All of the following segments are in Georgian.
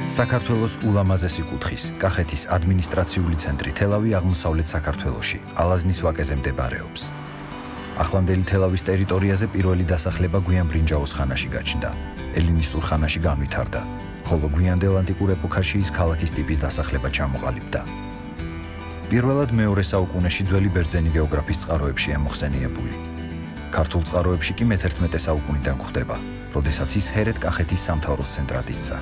საქართველოს ულამაზესი კუთხის, კახეთის ადმინისტრაციული ცენტრი თელავი აღმოსავლეთ საქართველოში, ალაზნის ვაკეზე მდებარეობს. ახლანდელი თელავის ტერიტორიაზე პირველი დასახლება გვიან ბრინჯაოს ხანაში გაჩნდა, ელინისტურ ხანაში განვითარდა, ხოლო გვიანდელ ანტიკურ ეპოქაში ის ქალაქის ტიპის დასახლება ჩამოყალიბდა. პირველად მეორე საუკუნეში ძველი ბერძენი გეოგრაფის წყაროებშია მოხსენიებული. ქართულ წყაროებში კი მე-11 საუკუნიდან გვხვდება, როდესაც ის ჰერეთ-კახეთის სამთავროს ცენტრად იქცა.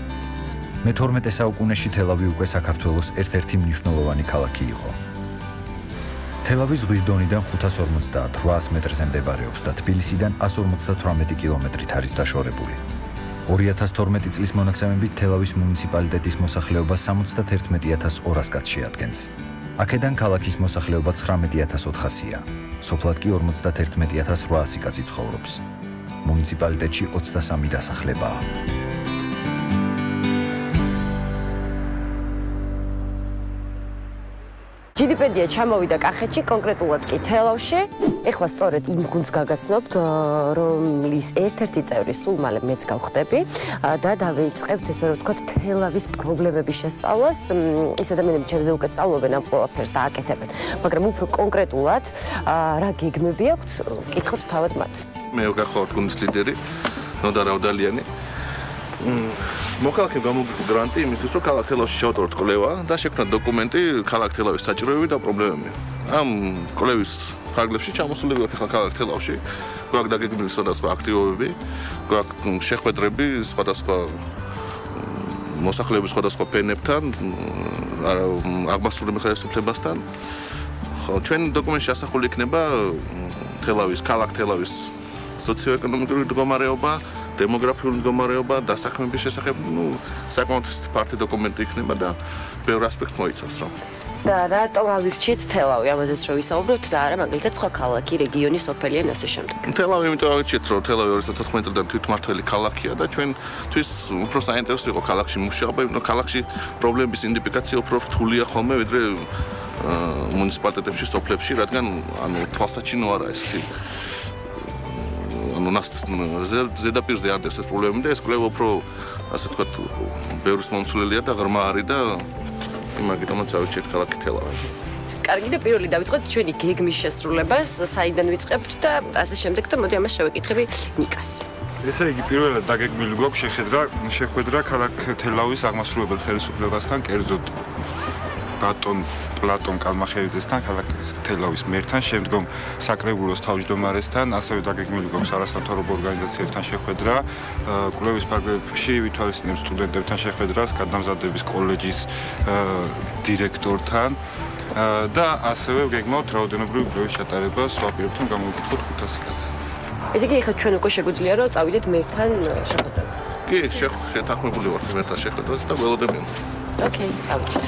მე-12 საუკუნეში თელავი უკვე საქართველოს ერთ-ერთი მნიშვნელოვანი ქალაქი იყო. თელავი ზღვის დონიდან 550-800 მეტრზე მდებარეობს და თბილისიდან 158 კილომეტრით არის დაშორებული. 2012 წლის მონაცემებით თელავის მუნიციპალიტეტის მოსახლეობა 71200 კაცს შეადგენს. აქედან ქალაქის მოსახლეობა 19400-ია, სოფლად კი 51800 კაცი ცხოვრობს. მუნიციპალიტეტში 23 დასახლებაა. GDP-დია ჩამოვიდა კახეთში, კონკრეტულად კი თელავში. ეხლა სწორედ იმ გუნდს გაგაცნობთ, რომლის ერთ-ერთი წევრი სულ მალე მეც გავხდები და დავიწყებთ ესე რომ ვთქვათ თელავის პრობლემების შესწავლას. ის ადამიანები ჩემზე უკვე სწავლობენ ამ ყველაფერს და აკეთებენ, მაგრამ უფრო კონკრეტულად რა გეგმები აქვთ, კითხოთ თავად მათ. მე გახლავთ გუნდის ლიდერი, ნოდა რავდალიანი. მოხალხემ გამოგიხსნა გრანტი იმისთვის, რომ ქალაქ თელავში შევატაროთ კვლევა და შექმნა დოკუმენტი ქალაქ თელავის საჭიროებები და პრობლემები. ამ კვლევის ფარგლებში ჩამოსულები ვართ ახლა ქალაქ თელავში. გვაქვს დაგეგმილი სხვადასხვა აქტივობები, გვაქვს შეხვედრები სხვადასხვა მოსახლეობის სხვადასხვა ფენებთან, აღმასრულებელ ხელისუფლებასთან. ჩვენ დოკუმენტში ასახული იქნება თელავის, ქალაქ თელავის სოციო-ეკონომიკური მდგომარეობა, დემოგრაფიული მდგომარეობა, დასაქმების შესახებ, საკმაოდ ფართო დოკუმენტი იქნება და ბევრ ასპექტს მოიცავს, რომ. და რატომ ავირჩიეთ თელავი, ამაზეც რომ ვისაუბროთ და არა მაგალითად სხვა ქალაქი, რეგიონი, სოფელი ან ასე შემდეგ. თელავი იმიტომ ავირჩიეთ, რომ თელავი 2014 წლიდან თვითმმართველი ქალაქია და ჩვენთვის უფრო საინტერესო იყო ქალაქში მუშაობა, იმიტომ რომ ქალაქში პრობლემების იდენტიფიკაცია უფრო რთულია ხოლმე, ვიდრე მუნიციპალიტეტებში, სოფლებში, რადგან თვალსაჩინო არა ესეთი ზედაპირზე არდეს ეს პრობლემები და ეს კვლევა უფრო ასე ვთქვათ ბევრის მომცვლელია და ღრმა არის და იმაგინებთ ავიჩერთ ქალაქი თელავი. კარგი და პირველი დავიწყოთ ჩვენი გეგმის შესრულებას, საიდან ვიწყებთ და ასე შემდეგ და მოდი ამას შევეკითხები ნიკას. ესე იგი პირველად დაგეგმილი გვაქვს შეხვედრა ქალაქ თელავის აღმასრულებელ ხელისუფლებასთან, კერძოდ ბატონ პლატონ კალმახელიძესთან, ქალაქ თელავის მერთან, შემდგომ საკრებულოს თავმჯდომარესთან, ასევე დაგეგმილი გვაქვს არასამთავრობო ორგანიზაციებთან შეხვედრა, კვლევის ფარგლებში ვითვალისწინებს სტუდენტებთან შეხვედრას, გადამზადების კოლეჯის დირექტორთან და ასევე გეგმავთ რაოდენობრივი კვლევის ჩატარებას ვაპირებთ რომ გამოვიკითხოთ 500 კაცს. ესე იგი ახლა ჩვენ უკვე შეგვიძლია რომ წავიდეთ მერთან შეხვედრაზე. კი, შეთანხმებული ვართ მერთან შეხვედრაზე და ველოდებიან. ოკეი, წავიდეთ.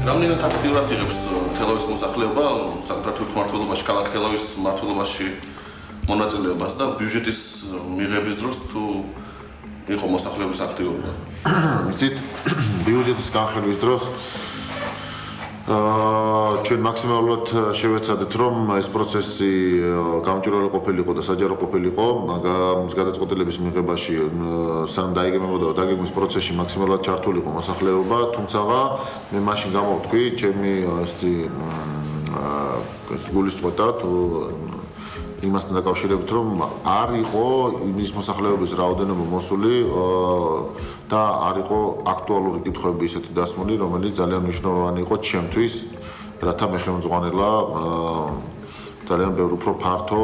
რამდენად აქტიურად იღებს თელავის მოსახლეობა საკუთარ მმართველობაში, ქალაქ თელავის მმართველობაში მონაწილეობას და ბიუჯეტის მიღების დროს თუ იყო მოსახლეობის აქტიურობა? იცით, ბიუჯეტის განხილვის დროს ჩვენ მაქსიმალურად შევეცადეთ, რომ ეს პროცესი გამჭვირვალე ყოფილიყო და საჯარო ყოფილიყო, მაგრამ გადაწყვეტილების მიღებაში სანამ დაიგემებოდა დაგეგმვის პროცესში მაქსიმალურად ჩართულიყო მოსახლეობა, თუმცა მე მაშინ გამოვთქვი, ჩემი ესეთი გულისწყოთა თუ იმასთან დაკავშირებით, რომ არ იყო იმის მოსახლეობის რაოდენობა მოსული და არ იყო აქტუალური კითხვები ისეთი დასმული, რომელიც ძალიან მნიშვნელოვანი იყო ჩემთვის, რათა მე ხელმძღვანელა ძალიან ბევრი უფრო ფართო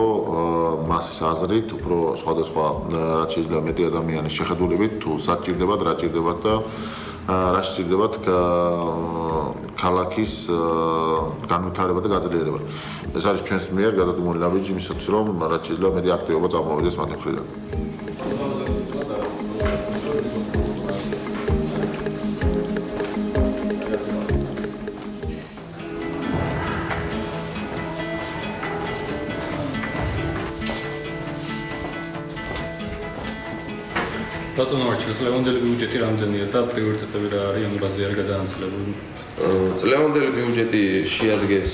მასის აზრით, უფრო სხვადასხვა რაც შეიძლება მეტი ადამიანის შეხედულებით, თუ საჭირდებათ, რა ჭირდებათ და რა სჭირდებათ ქალაქის განვითარება და გაძლიერება. ეს არის ჩვენს მიერ გადადგმული ნაბიჯი იმისათვის, რომ რაც შეიძლება მეტი აქტივობა წამოვიდეს მათი მხრიდან. ბატონო მარჩილ, წლევანდელი ბიუჯეტი რამდენია და პრიორიტეტები რა არის ამ ბაზაზე არ გადაანაცვლებული? წლევანდელი ბიუჯეტი შეადგენს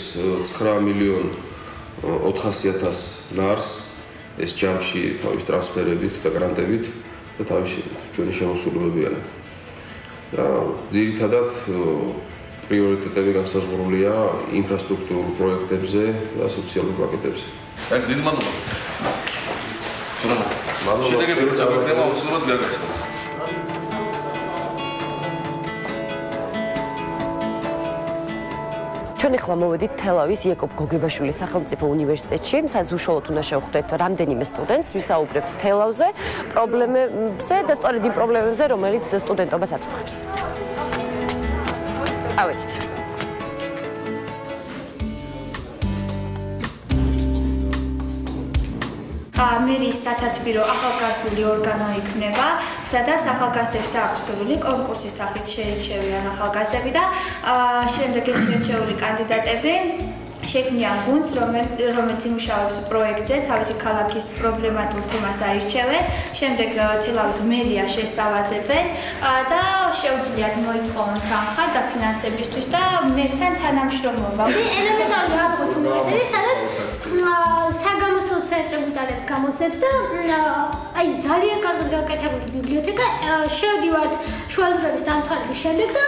9.400.000 ლარს, ეს ჯამში თავის ტრანსფერებით და გრანტებით და თავის ჩვენი შემოსრულებებიანად. და ძირითადად პრიორიტეტები განსაზღვრულია ინფრასტრუქტურულ პროექტებზე და სოციალურ პაკეტებზე. დიდი მადლობა. შედეგები როცა გვექნება უცნობად გაგაცნოთ. ჩვენ ახლა მოვედით თელავის იაკობ გოგებაშვილის სახელმწიფო უნივერსიტეტში, სადაც უშუალოდ უნდა შევხვდეთ რამდენიმე სტუდენტს, ვისაუბრებთ თელავზე, პრობლემებზე და სწორედ იმ პრობლემებზე, რომელიც სტუდენტობას აწუხებს. წავედით. მერიის სათათბირო ახალგაზრდული ორგანო იქნება, სადაც ახალგაზრდებს აქვს სურვილი კონკურსის სახით შეირჩევიან ახალგაზრდები და შემდეგ ეს შეირჩეული კანდიდატები შექმნიან გუნდს, რომელიც იმუშავებს პროექტზე, თავისი ქალაქის პრობლემატურ თემას აირჩევენ, შემდეგ თელავის მერია შესთავაზებენ და შეუძლიათ მოითხოვონ თანხა დაფინანსებისთვის და მერთან თანამშრომლობა. ელემენტარული აღვთ უნივერსიტეტი, სადაც საგამოცდო ცენტრი უტარებს გამოძებს და აი ძალიან კარგად გაკეთებული ბიბლიოთეკა, შევდივართ შუალურების დამთავრების შემდეგ და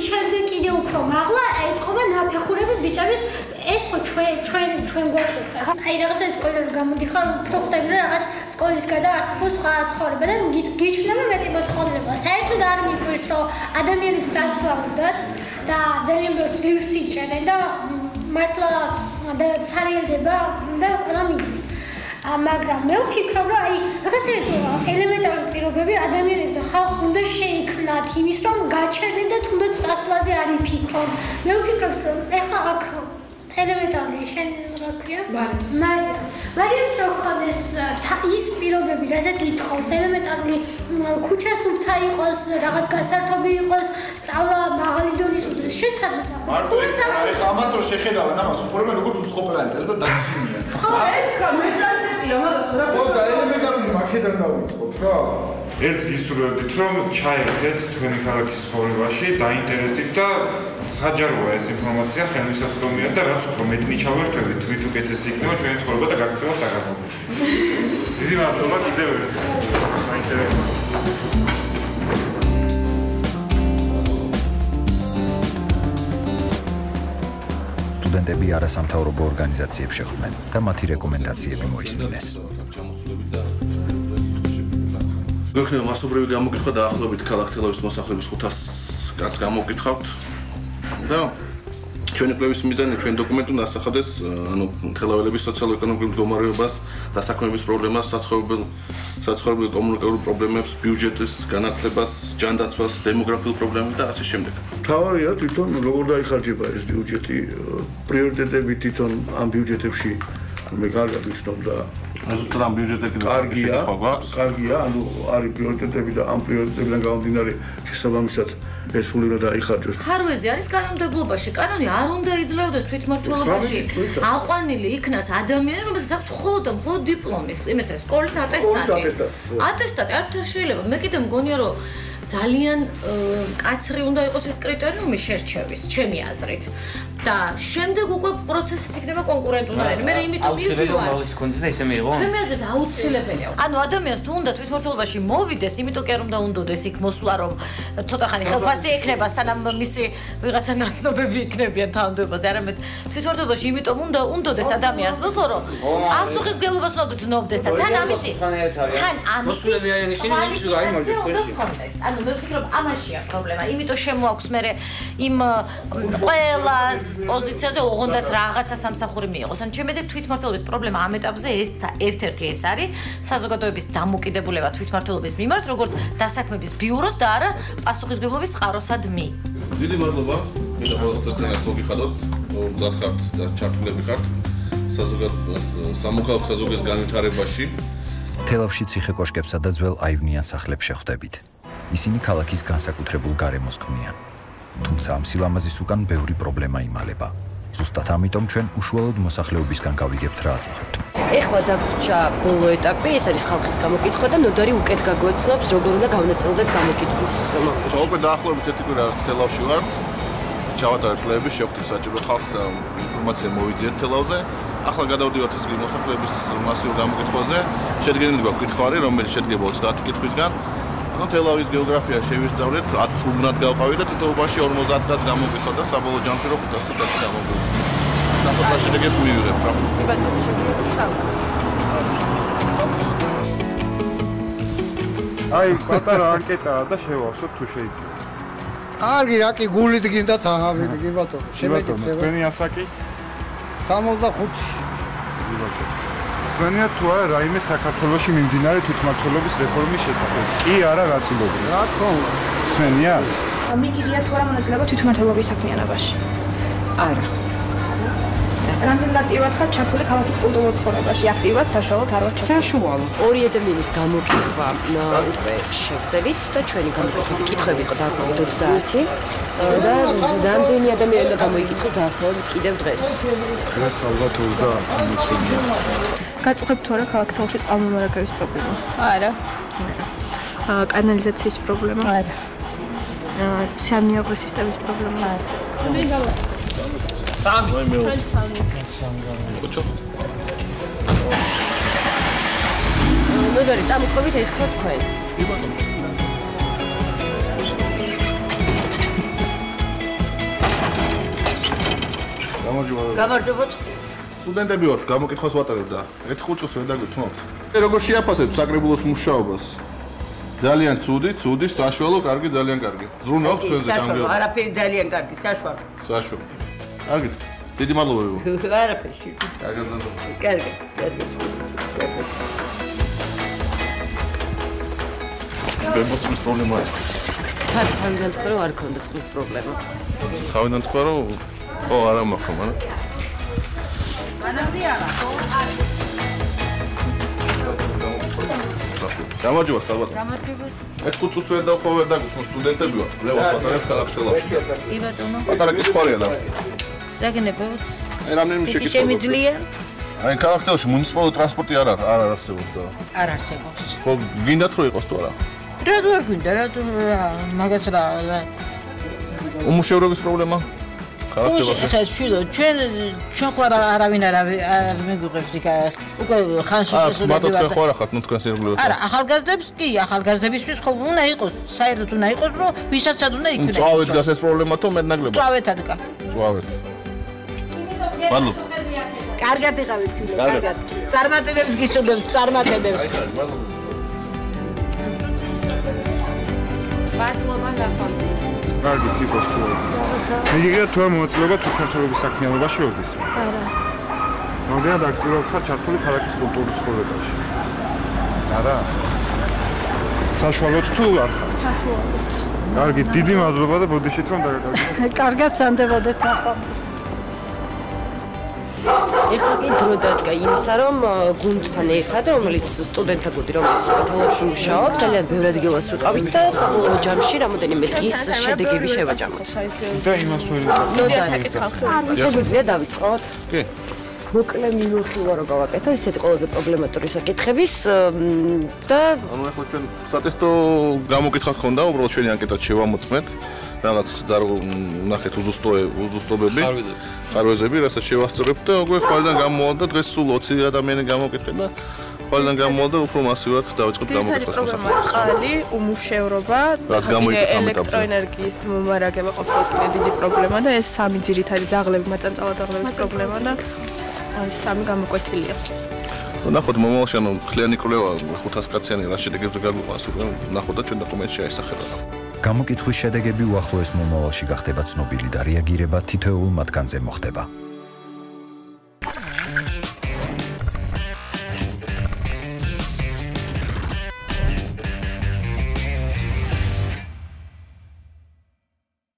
ჩემზე კიდევ უფრო მაღლა ეთყობა ნაფეხურები ბიჭების ეს ხო ჩვენ გვაწუხებს. აი რაღაცა სკოლაში გამოდიხარ, უფრო ხვდები რომ რაღაც სკოლის გარდა არსებობს სხვა ცხოვრება და გიჩნდება მეტი მოწყობილება. საერთოდ არ მიგვირს რომ ადამიანებს წასვლამდაც და ძალიან ბევრ ძლივს იჭერენ და მართლა და ცარიელდება და ყველა მიდის. მაგრამ მე ვფიქრობ, რომ აი რაღაცა ელემენტარული პირობები ადამიანებს და ხალხს უნდა შეიქმნათ იმის, რომ გაჩერდნენ და თუნდაც წასვლაზე არ იფიქრონ. მე ვფიქრობ, ეხლა აქ ელემენტარული შენ რა ქვია? მაგრამ რო ხდეს ის პირობები, რასაც ითხოვს, ელემენტარული ქუჩა სუფთა იყოს, რაღაც გასართობი იყოს, სწავლა მაღალი დონის უდრის შესაძლოა. ეხლა ამას რო შეხედავენ, ამას უყურებენ როგორც უცხოპლანეტას და დაცინიან. ხო, ხო და ელემენტარული მაქედან დავიწყოთ რა. ერთს გისურვებდით რომ ჩაერთეთ თქვენი ქალაქის ცხოვრებაში, დაინტერესდით და საჯაროა ეს ინფორმაცია ხელმისაწვდომია და რაც უფრო მეტი ჩავერთვებით, თვით უკეთესი იქნება ჩვენი ცხოვრება და გაქცევა საქართველოში. დიდი მადლობა კიდევ ერთხელ. საინტერესო. სტუდენტები არასამთავრობო ორგანიზაციებს შეხვდნენ და მათი რეკომენდაციები მოისმინეს. გვექნება მასობრივი გამოკითხვა დაახლოებით ქალაქ თელავის მოსახლეობის 500 კაცს გამოვკითხავთ და ჩვენი კვლევის მიზანი ჩვენ დოკუმენტი უნდა ასახავდეს თელაველების სოციალურ-ეკონომიკურ მდგომარეობას, დასაქმების პრობლემას, საცხოვრებელ კომუნიკაციურ პრობლემებს, ბიუჯეტის განათლებას, ჯანდაცვას, დემოგრაფიულ პრობლემებს და ასე შემდეგ. თავარია თვითონ როგორ დაიხარჯება ეს ბიუჯეტი, პრიორიტეტები თვითონ ამ ბიუჯეტებში მე კარგად ვიცნობ და ზუსტად ამ ბიუჯეტებში კარგია, ანუ არის პრიორიტეტები და ამ პრიორიტეტებიდან გამომდინარე შესაბამისად ეს ფული უნდა დაიხარჯოს. ხარვეზე არის კანონმდებლობაში. კანონი არ უნდა იძლეოდეს თვითმმართველობაში. აყვანილი იქნას ადამიანი, რომელსაც აქვს მხოლოდ დიპლომის, იმისა სკოლის ატესტატი. ატესტატი არაფერ შეიძლება. მე კიდე მგონია რომ ძალიან კაცრი უნდა იყოს ეს კრიტერიუმი შერჩევის, ჩემი აზრით. და შემდეგ უკვე პროცესიც იქნება კონკურენტუნარიანი. მე იმიტომ მივდივარ. ჩემი აზრით აუცილებელია. ანუ ადამიანს თუ უნდა თვითმმართველობაში მოვიდეს, იმიტომ კი არ უნდა უნდოდეს იქ მოსვლა, რომ ცოტა ხანი ხელფასი ექნება, სანამ მისი ვიღაცა ნაცნობები იქნებიან თანამდებობაზე. არამედ თვითმმართველობაში იმიტომ უნდა უნდოდეს ადამიანს მოსვლა, რომ პასუხისმგებლობას უნდა გრძნობდეს და თან ამისი მოსულებიანი ისინი მის გაიმარჯვეს ეს. ანუ მე ვფიქრობ, ამაშია პრობლემა. იმიტომ შემოაქვს მე იმ ყველას პოზიციაზე ოღონდაც რაღაცა სამსახური მიიღოს. ან ჩემზე თვითმმართველობის პრობლემა ამ ეტაპზე ეს ერთ-ერთი ეს არის საზოგადოების დამოკიდებულება თვითმმართველობის მიმართ, როგორც დასაქმების ბიუროს და არა პასუხისმგებლობის წყაროსადმი. დიდი მადლობა. მინდა ყველასთან მოგიხადოთ, მზად ხართ და ჩართულები ხართ სამოქალაქო საზოგადოების განვითარებაში. თელავში ციხე კოშკებსა და ძველ აივნიან სახლებს შეხვდებით. ისინი ქალაქის განსაკუთრებულ გარემოს ქმნიან. თუმცა ამ სილამაზის უკან ბევრი პრობლემა იმალება. ზუსტად ამიტომ ჩვენ უშუალოდ მოსახლეობისგან გავიგებთ რა აწუხებთ. ეხლა დაგვრჩა ბოლო ეტაპი, ეს არის ხალხის გამოკითხვა და ნოდარი უკეთ გაგვეცნობს, როგორ უნდა გავნაწილდეთ გამოკითხვის მომენტში. უკვე დაახლოებით ერთი კვირა არის თელავში ვართ. ჩავატარეთ კვლევები, შევხვდით საჭირო ხალხს და ინფორმაცია მოვიძიეთ თელავზე. ახლა გადავდივართ ისე მოსახლეობის მასიურ გამოკითხვაზე. შედგენილი გვაქვს კითხვარი, რომელიც შედგება 30 კითხვისგან. ანუ თელავის გეოგრაფია შევისწავლეთ, 10 სრულად გავყავით და თითოეულში 50 კაც გამოკითხვა და საბოლოო ჯამში რო 500 კაც გამოვიდა. ნახოთ რა შედეგებს მივიღებთ რა. აი, პატარა ანკეტაა და შევავსოთ თუ შეიძლება. კარგი, რა კი გულით გინდათ აღავიდე, კი ბატონო. შემეკითხება. თქვენი ასაკი? 65. ზვენია თუ არა რაიმე საქართველოში მიმდინარე თვითმმართველობის რეფორმის შესახებ. კი არა გაწილობრივ. რა თქმა უნდა. ზვენია? მიგიძლია თუ არა მონაწილეობა თვითმმართველობის საქმიანობაში? არა. რამდენად აქტიურად ხართ ჩართული ქალაქის კულტურულ ცხოვრებაში? აქტიურად, საშუალოდ, არ ვარ ჩართული. საშუალოდ. ორი ადამიანის გამოკითხვა უკვე შევძელით და ჩვენი გამოკითხვაზე კითხვები იყო დაახლოებით 30 და რამდენი ადამიანი უნდა გამოიკითხოს დაახლოებით კიდევ დღეს. დღეს ალბათ 30 მიცვენია. გაწუხებთ თუ არა ქალაქ თალში წყალმომარაგების პრობლემა? არა. კანალიზაციის პრობლემა? არა. სამნიაღოს სისტემის პრობლემა? არა. სამი. სამი. ოჩო. ნოდარი წამოყვებით ეხლა თქვენ. კი ბატონო. გამარჯობათ. სტუდენტები ვართ, გამოკითხვას ვატარებთ და ერთ ხუთს ვერ დაგვითმოთ. როგორ შეაფასებთ საკრებულოს მუშაობას? ძალიან ცუდი, საშუალო, კარგი, ძალიან კარგი. ზრუნავთ თქვენზე საშუალო, არაფერი ძალიან კარგი, საშუალო. საშუალო. კარგი. დიდი მადლობა. არაფერი. კარგი. ბემბოს პრობლემა აქვს. თავიდან თქვა რომ არ ქონდა წყლის პრობლემა. თავიდან თქვა რომ არა მაქვს, მაგრამ გამარჯობა, ალბათ. გამარჯობა. ეს ხუთს ვერ დავხო ვერ დაგუხმო სტუდენტები ვართ. ლევას ვატარებთ ქალაქ თელავში. კი ბატონო. პატარა კითხვარია და. რა გენებავთ? აი რამდენიმე შეკითხვა. შემიძლია? აი ქალაქ თელავში მუნიციპალური ტრანსპორტი არ არსებობს და. არ არსებობს. ხო, გინდათ რომ იყოს თუ არა? რა გვინდა, მაგას რა უმუშევრობის პრობლემა? ხა შვილო, ჩვენ ხო არავინ არ მეგვიღებს იქ უკვე ხანში შესულები ვარ. თქვენ ხო არა ხართ, ნუ თქვენ სირგულებით. არა, ახალგაზრდებს კი, ახალგაზრდებისთვის ხო უნდა იყოს, საერთოდ უნდა იყოს, რომ ვისაც უნდა იქნება. წავეთ გას ეს პრობლემა თუ მე ნაკლებად. წავეთად კა. წავეთ. მადლობა. კარგად იყავით, კარგად. წარმატებებს გისურვებთ, წარმატებებს. მადლობა ლაფონტის. კარგი ტიპოს თუ. მიგიღია თუ არ მონაწილეობა თვითმმართველობის საქმიანობაში ოდის? არა. რამდენად აქტიურად ხარ ჩართული ქალაქის კულტურის ცხოვრებაში? არა. საშუალოდ თუ არ ხარ? საშუალოდ. კარგი, დიდი მადლობა და ბოდიშით რომ დაგაკარგეთ. კარგად სანდებოდეთ ახლა. ეხლა კი დრო დადგა იმისა, რომ გუნდთან ერთად, რომელიც სტუდენტთა გუნდი, რომელიც თელავში მუშაობს, ძალიან ბევრ ადგილას ვიყავით და საბოლოო ჯამში რამოდენიმე დღის შედეგები შევაჯამოთ. და იმას ვერ შეგვიძლია დავიწყოთ? კი. მოკლე მინუხილა რო გავაკეთო, ისეთი ყველაზე პრობლემატური საკითხების და ანუ ახლა ჩვენ სატესტო გამოკითხვა გქონდა, უბრალოდ ჩვენი ანკეტაც შევამოწმეთ. რაღაც ნახეთ უზუსტობები, ხარვეზები, რასაც შევასწორებთ და უკვე ხვალიდან გამოვალ და დღეს სულ 20 ადამიანი გამოკითხა და ხვალიდან გამოვალ და უფრო მასიურად დავიწყოთ გამოკითხვას მოსახლეობას. წყალი, უმუშევრობა, ელექტროენერგიის მომარაგება ყოფილი დიდი პრობლემა და ეს სამი ძირითადი ძაღლები, მაწანწალა ძაღლების პრობლემა და ეს სამი გამოკვეთილია. ნახოთ მომავალში ანუ ხლიანი კვლევა 500 კაციანი რა შედეგებზე გაგვიყვანს უკვე ნახოთ და ჩვენ დოკუმენტში აისახება. გამოკითხვის შედეგები უახლოეს მომავალში გახდება ცნობილი და რეაგირება თითოეულ მათგანზე მოხდება.